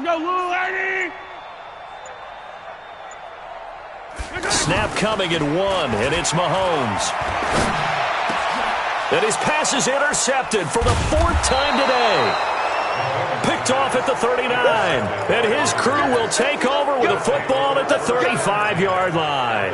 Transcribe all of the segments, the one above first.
Let's go, little lady! Snap coming at 1, and it's Mahomes. And his pass is intercepted for the 4th time today. Picked off at the 39. And his crew will take over with the football at the 35-yard line.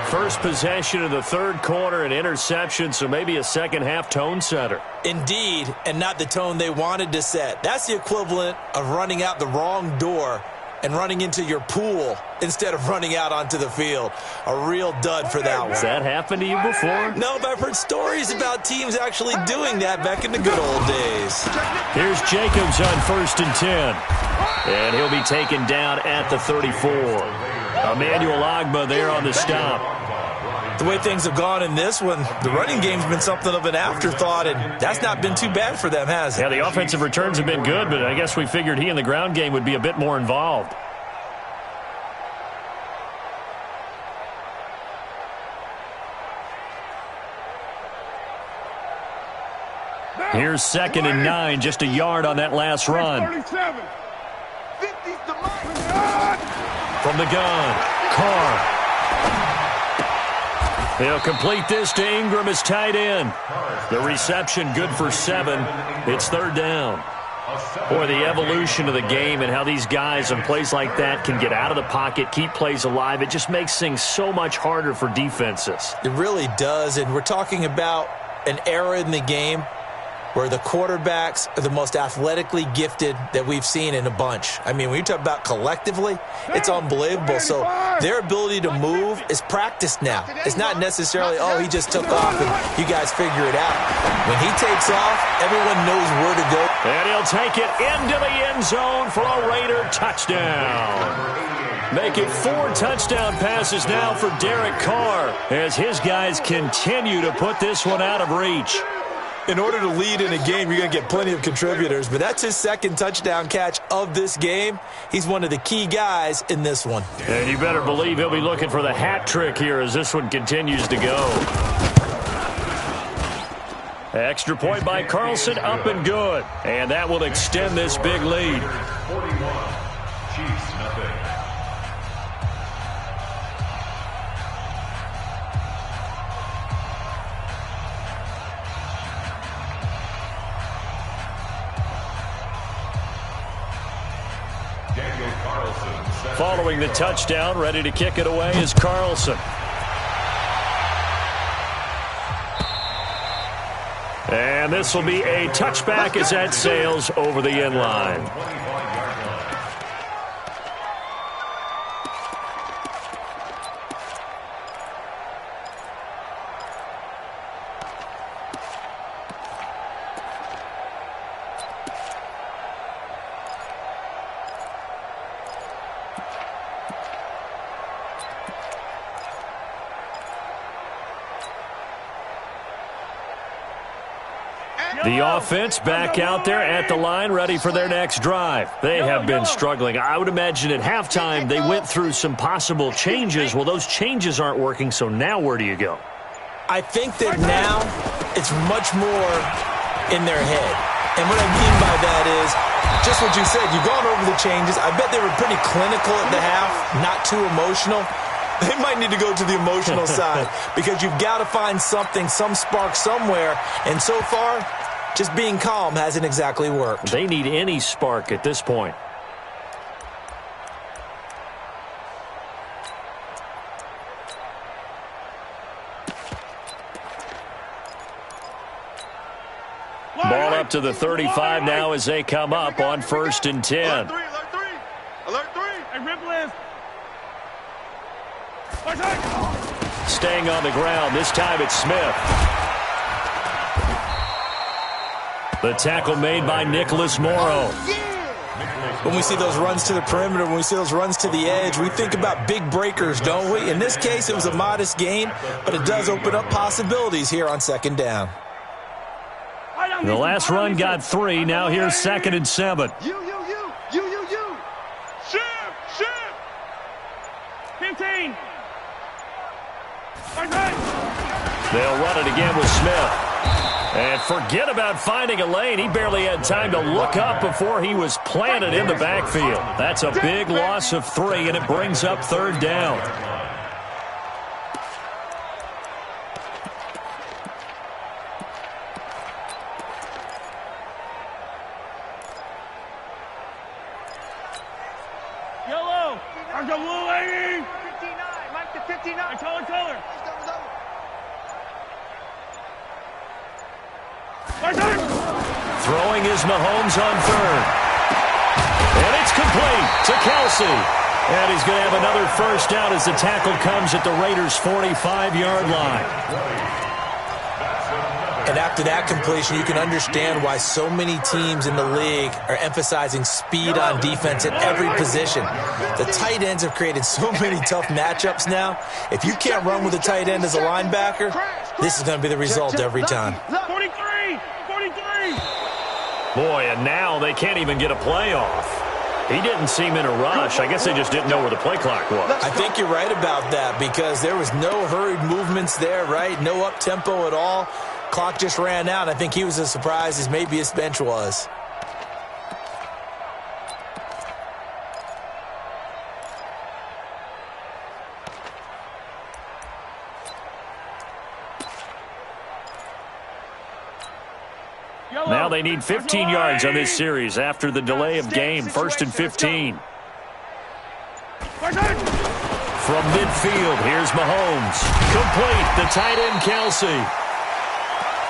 First possession of the 3rd quarter, an interception, so maybe a second-half tone setter. Indeed, and not the tone they wanted to set. That's the equivalent of running out the wrong door and running into your pool instead of running out onto the field. A real dud for that one. Has that happened to you before? No, but I've heard stories about teams actually doing that back in the good old days. Here's Jacobs on 1st and 10. And he'll be taken down at the 34. Emmanuel Ogbah there on the stop. The way things have gone in this one, the running game's been something of an afterthought, and that's not been too bad for them, has it? Yeah, the offensive returns have been good, but I guess we figured he in the ground game would be a bit more involved. Here's 2nd and 9, just a yard on that last run. 37. From the gun, Carr. He'll complete this to Ingram as tight end. The reception good for 7. It's 3rd down. Boy, the evolution of the game and how these guys on plays like that can get out of the pocket, keep plays alive, it just makes things so much harder for defenses. It really does, and we're talking about an era in the game where the quarterbacks are the most athletically gifted that we've seen in a bunch. I mean, when you talk about collectively, it's unbelievable. So their ability to move is practiced now. It's not necessarily, oh, he just took off and you guys figure it out. When he takes off, everyone knows where to go. And he'll take it into the end zone for a Raider touchdown. Make it 4 touchdown passes now for Derek Carr as his guys continue to put this one out of reach. In order to lead in a game, you're going to get plenty of contributors, but that's his 2nd touchdown catch of this game. He's one of the key guys in this one. And you better believe he'll be looking for the hat trick here as this one continues to go. Extra point by Carlson, up and good. And that will extend this big lead. 41, Chiefs nothing. Following the touchdown, ready to kick it away is Carlson. And this will be a touchback as that sails over the end line. The offense back out there at the line, ready for their next drive. They have been struggling. I would imagine at halftime they went through some possible changes. Well, those changes aren't working, so now where do you go? I think that now it's much more in their head. And what I mean by that is just what you said. You've gone over the changes. I bet they were pretty clinical at the half, not too emotional. They might need to go to the emotional side because you've got to find something, some spark somewhere. And so far, just being calm hasn't exactly worked. They need any spark at this point. Ball up to the 35 now as they come up on 1st and 10. Alert 3. Alert 3. Hey, rip list. Staying on the ground, this time it's Smith. The tackle made by Nicholas Morrow. When we see those runs to the perimeter, when we see those runs to the edge, we think about big breakers, don't we? In this case, it was a modest gain, but it does open up possibilities here on 2nd down. The last run got 3. Now here's 2nd and 7. You. Shift. 15. They'll run it again with Smith. And forget about finding a lane. He barely had time to look up before he was planted in the backfield. That's a big loss of 3, and it brings up 3rd down. Yellow. Our blue lady. 59. Mike to 59. Color. Throwing is Mahomes on 3rd. And it's complete to Kelsey. And he's going to have another 1st down as the tackle comes at the Raiders' 45-yard line. And after that completion, you can understand why so many teams in the league are emphasizing speed on defense at every position. The tight ends have created so many tough matchups now. If you can't run with a tight end as a linebacker, this is going to be the result every time. 43. Boy, and now they can't even get a play off. He didn't seem in a rush. I guess they just didn't know where the play clock was. I think you're right about that because there was no hurried movements there, right? No up-tempo at all. Clock just ran out. I think he was as surprised as maybe his bench was. Now they need 15 yards on this series after the delay of game. 1st and 15. From midfield, here's Mahomes. Complete, the tight end Kelsey.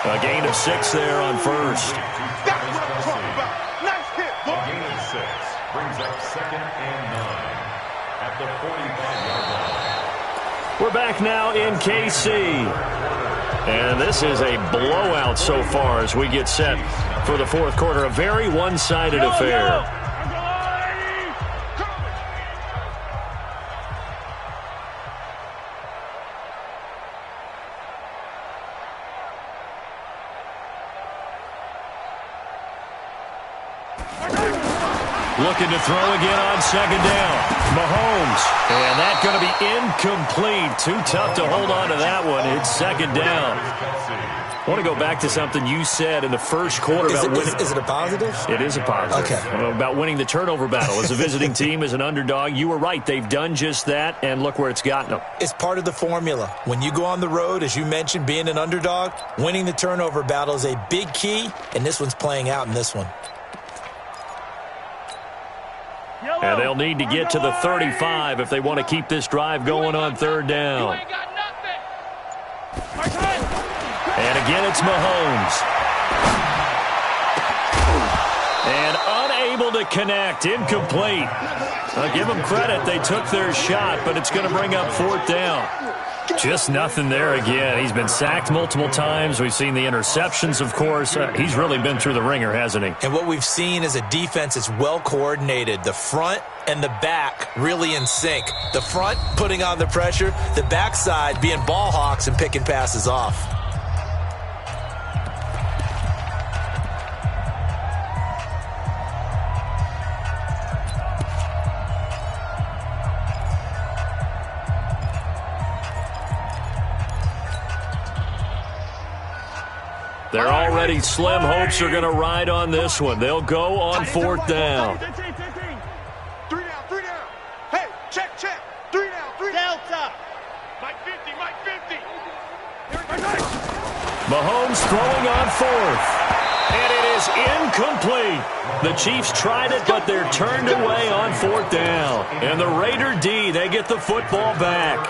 A gain of 6 there on 1st. That's what I'm talking about. Nice hit, boy. A gain of 6 brings up 2nd and 9 at the 45-yard line. We're back now in KC. And this is a blowout so far as we get set for the 4th quarter. A very one-sided affair. Looking to throw again on 2nd down. Mahomes. And that's going to be incomplete. Too tough to hold on to that one. It's 2nd down. I want to go back to something you said in the 1st quarter. Is it a positive? It is a positive. Okay. About winning the turnover battle. As a visiting team, as an underdog, you were right. They've done just that, and look where it's gotten them. It's part of the formula. When you go on the road, as you mentioned, being an underdog, winning the turnover battle is a big key, and this one's playing out in this one. And they'll need to get to the 35 if they want to keep this drive going on 3rd down. And again, it's Mahomes. And unable to connect. Incomplete. I'll give them credit. They took their shot, but it's going to bring up 4th down. Just nothing there again. He's been sacked multiple times. We've seen the interceptions, of course. He's really been through the ringer, hasn't he? And what we've seen is a defense that's well coordinated. The front and the back really in sync. The front putting on the pressure. The backside being ball hawks and picking passes off. They're already slim hopes are going to ride on this one. They'll go on 4th down. 3 down. Hey, check. 3 down. Delta. Mike 50. Mahomes throwing on 4th. And it is incomplete. The Chiefs tried it, but they're turned away on 4th down. And the Raider D, they get the football back.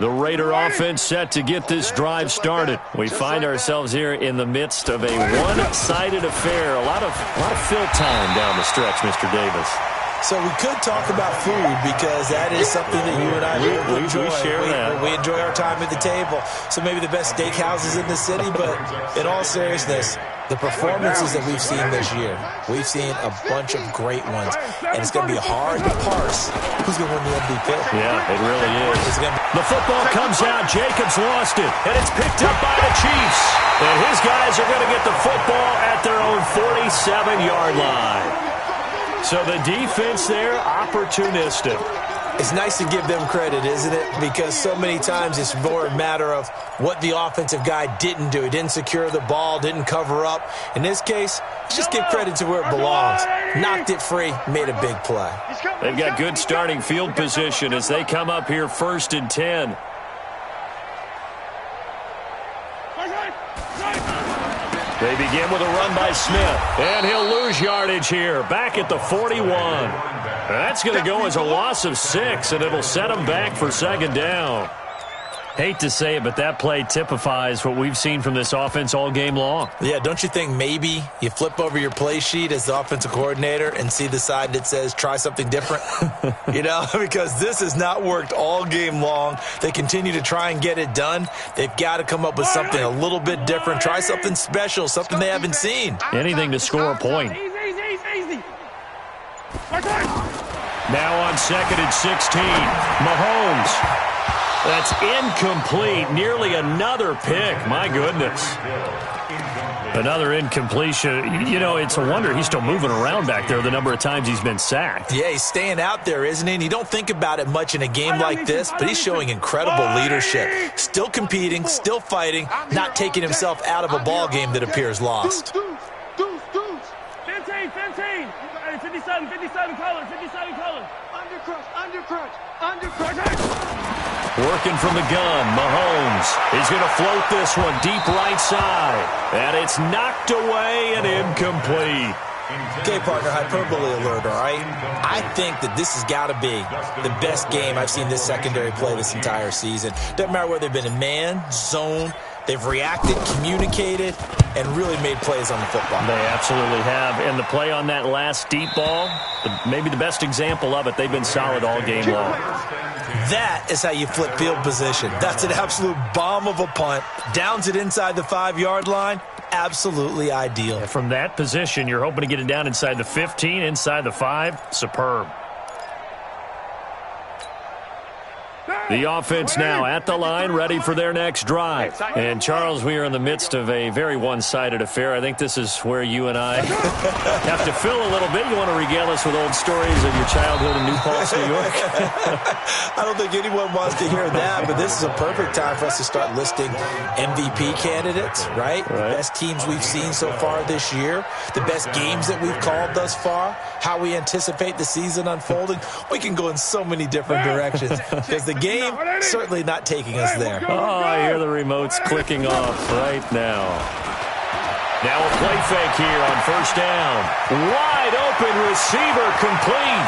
The Raider offense set to get this drive started. We find ourselves here in the midst of a one-sided affair. A lot of fill time down the stretch, Mr. Davis. So we could talk about food because that is something that you and I enjoy. We share that. We enjoy our time at the table. So maybe the best steakhouses in the city, but in all seriousness, the performances that we've seen this year, we've seen a bunch of great ones. And it's going to be hard to parse who's going to win the MVP. Yeah, it really is. The football comes out. Jacobs lost it, and it's picked up by the Chiefs. And his guys are going to get the football at their own 47-yard line. So the defense there, opportunistic. It's nice to give them credit, isn't it? Because so many times it's more a matter of what the offensive guy didn't do. He didn't secure the ball, didn't cover up. In this case, just give credit to where it belongs. Knocked it free, made a big play. They've got good starting field position as they come up here 1st and 10. They begin with a run by Smith, and he'll lose yardage here, back at the 41. That's going to go as a loss of 6, and it'll set him back for 2nd down. Hate to say it, but that play typifies what we've seen from this offense all game long. Yeah, don't you think maybe you flip over your play sheet as the offensive coordinator and see the side that says try something different? You know, because this has not worked all game long. They continue to try and get it done. They've got to come up with something a little bit different. Try something special, something they haven't seen. Anything to score a point. Easy. Now on 2nd and 16, Mahomes. That's incomplete. Nearly another pick. My goodness. Another incompletion. You know, it's a wonder he's still moving around back there the number of times he's been sacked. Yeah, he's staying out there, isn't he? And you don't think about it much in a game like this, but he's showing incredible leadership. Still competing, still fighting, not taking himself out of a ball game that appears lost. 15. 57 colors. Undercrutch. Working from the gun, Mahomes. He's going to float this one deep right side. And it's knocked away and incomplete. Okay, partner, hyperbole alert, all right? I think that this has got to be the best game I've seen this secondary play this entire season. Doesn't matter whether they've been in man, zone, they've reacted, communicated, and really made plays on the football. They absolutely have. And the play on that last deep ball, maybe the best example of it, they've been solid all game long. That is how you flip field position. That's an absolute bomb of a punt. Downs it inside the 5-yard line. Absolutely ideal. From that position, you're hoping to get it down inside the 15, inside the 5. Superb. The offense now at the line, ready for their next drive. And, Charles, we are in the midst of a very one-sided affair. I think this is where you and I have to fill a little bit. You want to regale us with old stories of your childhood in New Paltz, New York? I don't think anyone wants to hear that, but this is a perfect time for us to start listing MVP candidates, right? The best teams we've seen so far this year, the best games that we've called thus far, how we anticipate the season unfolding. We can go in so many different directions because the game certainly not taking us there. Oh, I hear the remotes clicking off right now. Now a play fake here on 1st down. Wide open receiver complete.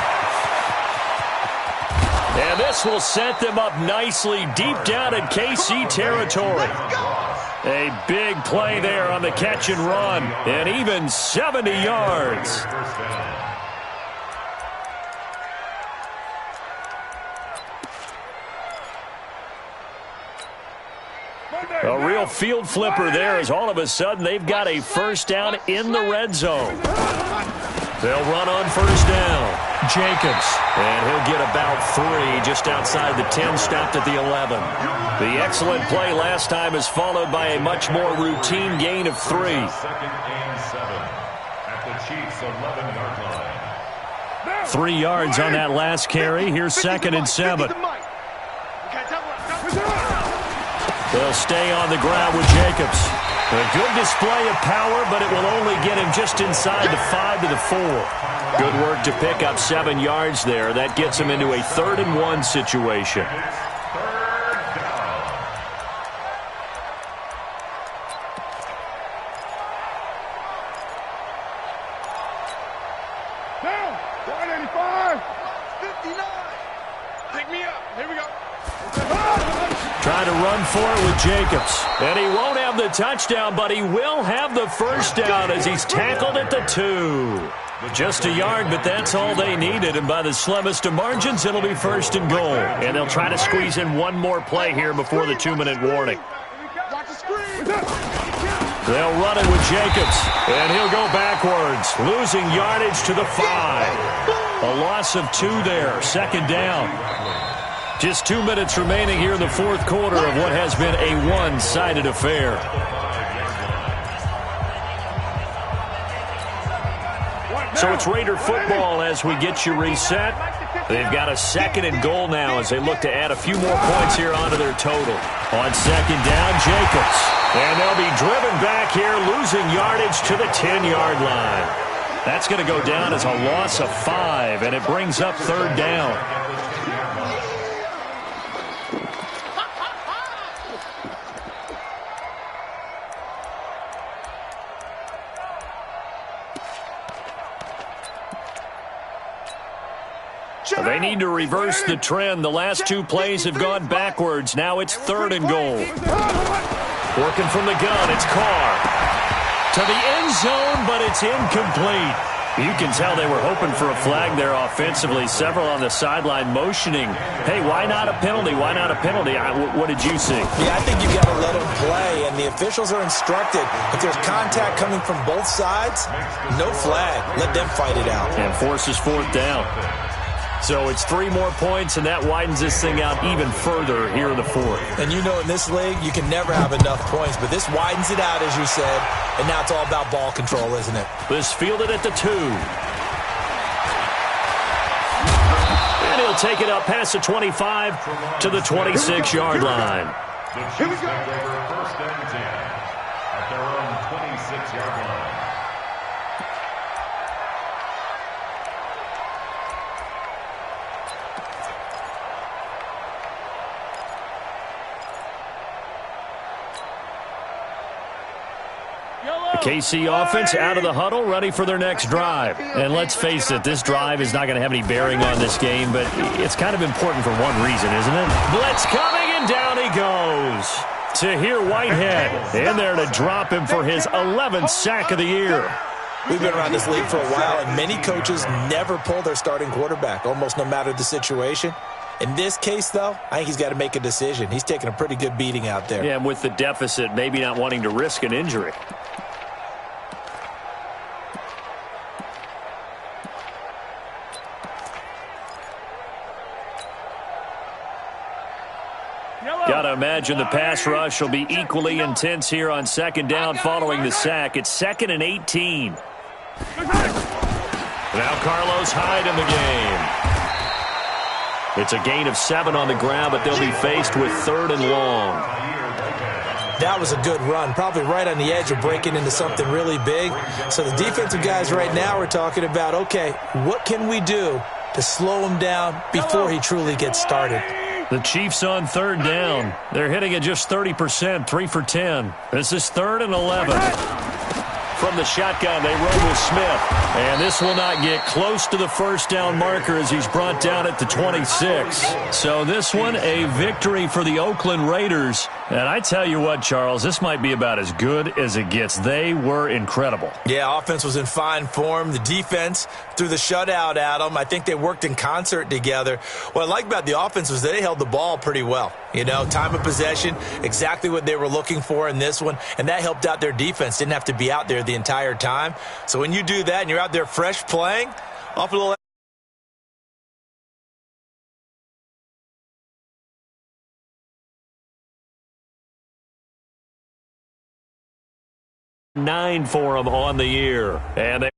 And this will set them up nicely deep down in KC territory. A big play there on the catch and run. And even 70 yards. A real field flipper there as all of a sudden they've got a 1st down in the red zone. They'll run on 1st down. Jacobs. And he'll get about 3 just outside the 10, stopped at the 11. The excellent play last time is followed by a much more routine gain of 3. 2nd and 7 at the Chiefs' 11-yard line. 3 yards on that last carry. Here's 2nd and 7. They'll stay on the ground with Jacobs. A good display of power, but it will only get him just inside the 5 to the 4. Good work to pick up 7 yards there. That gets him into a 3rd and 1 situation. Down. 185. 59. Pick me up. Here we go. Trying to run for it with Jacobs. And he won't have the touchdown, but he will have the 1st down as he's tackled at the 2. Just a yard, but that's all they needed. And by the slimmest of margins, it'll be 1st and goal. And they'll try to squeeze in one more play here before the 2-minute warning. They'll run it with Jacobs. And he'll go backwards, losing yardage to the 5. A loss of 2 there. 2nd down. Just 2 minutes remaining here in the 4th quarter of what has been a one-sided affair. So it's Raider football as we get you reset. They've got a 2nd and goal now as they look to add a few more points here onto their total. On 2nd down, Jacobs. And they'll be driven back here, losing yardage to the 10-yard line. That's going to go down as a loss of 5, and it brings up 3rd down. They need to reverse the trend. The last 2 plays have gone backwards. Now it's 3rd and goal. Working from the gun, it's Carr. To the end zone, but it's incomplete. You can tell they were hoping for a flag there offensively. Several on the sideline motioning, hey, why not a penalty? Why not a penalty? What did you see? Yeah, I think you've got to let them play, and the officials are instructed. If there's contact coming from both sides, no flag. Let them fight it out. And forces 4th down. So it's 3 more points, and that widens this thing out even further here in the 4th. And you know in this league, you can never have enough points, but this widens it out, as you said, and now it's all about ball control, isn't it? This fielded at the 2. And he'll take it up past the 25 to the 26-yard line. The Chiefs take over 1st and 10 at their own 26-yard line. KC offense out of the huddle, ready for their next drive. And let's face it, this drive is not going to have any bearing on this game, but it's kind of important for one reason, isn't it? Blitz coming, and down he goes. Tahir Whitehead in there to drop him for his 11th sack of the year. We've been around this league for a while, and many coaches never pull their starting quarterback, almost no matter the situation. In this case, though, I think he's got to make a decision. He's taking a pretty good beating out there. Yeah, and with the deficit, maybe not wanting to risk an injury. Got to imagine the pass rush will be equally intense here on 2nd down following the sack. It's 2nd and 18. Now Carlos Hyde in the game. It's a gain of 7 on the ground, but they'll be faced with 3rd and long. That was a good run, probably right on the edge of breaking into something really big. So the defensive guys right now are talking about, okay, what can we do to slow him down before he truly gets started? The Chiefs on 3rd down. They're hitting at just 30%, 3 for 10. This is 3rd and 11. From the shotgun, they roll with Smith. And this will not get close to the 1st down marker as he's brought down at the 26. So this one, a victory for the Oakland Raiders. And I tell you what, Charles, this might be about as good as it gets. They were incredible. Yeah, offense was in fine form. The defense threw the shutout at them. I think they worked in concert together. What I like about the offense was they held the ball pretty well. You know, time of possession, exactly what they were looking for in this one, and that helped out their defense. Didn't have to be out there the entire time. So when you do that and you're out there fresh playing, off a little 9 for them on the year. And they